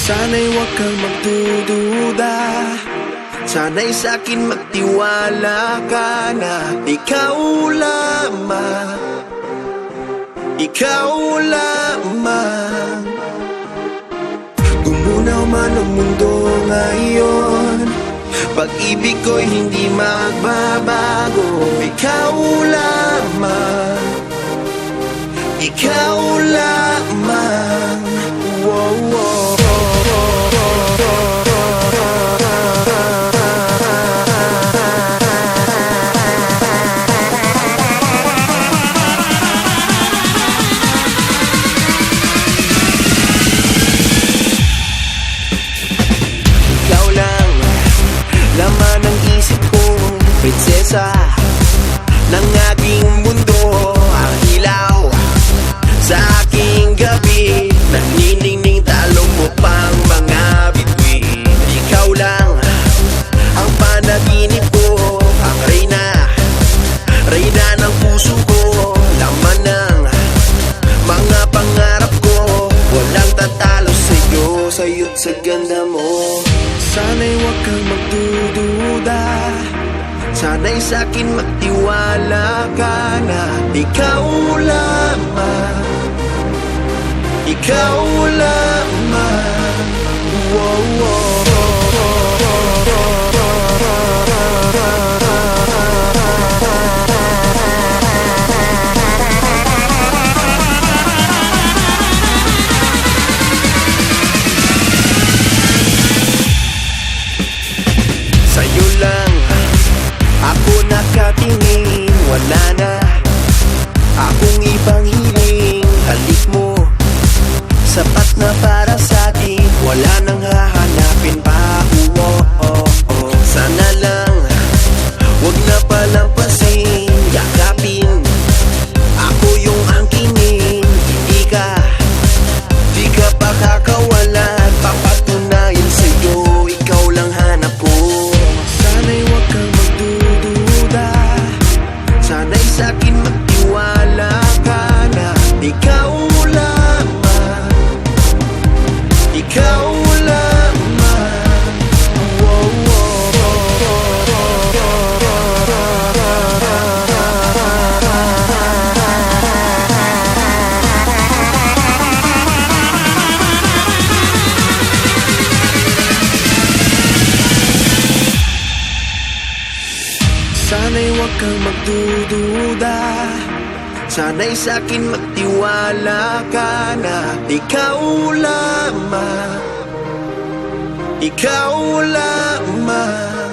Sana'y huwag kang magdududa, sana'y sa'kin magtiwala ka na ikaw lamang, ikaw lamang. Gumunaw man ang mundo ngayon, pag-ibig ko'y hindi magbabago. Ikaw lamang, ikaw lamang. Wow, wow. Ikaw lang, laman ng isip ko, prinsesa ng aking mundo. Ang ilaw sa aking gabi, naniningning talong mo pang mga bituin. Ikaw lang ang panaginip ko, ang reyna, reyna ng puso ko. Laman ng mga pangarap ko, walang tatalo sa'yo, sa'yo't sa ganda mo. Sana'y huwag kang magdududa, sana'y sa'kin magtiwala ka na ikaw lamang, ikaw lamang. Wow, wow. Sa'yo lang ako nakatingin, wala na akong ibang hiling. Halik mo, sapat na para sa'tin, wala nang hahanapin pa. Sana lang, wag na palampasin, yakapin ako yung angkinin. Di ka pa kakawala, papatunayan sa'yo, ikaw lang hanap ko. Sana'y huwag kang magdududa, sana'y sa'kin magtiwala ka na ikaw lamang, ikaw lamang. Wow, wow. Sana'y huwag kang magdududa, sana'y sa'kin magtiwala ka na ikaw lamang, ikaw lamang.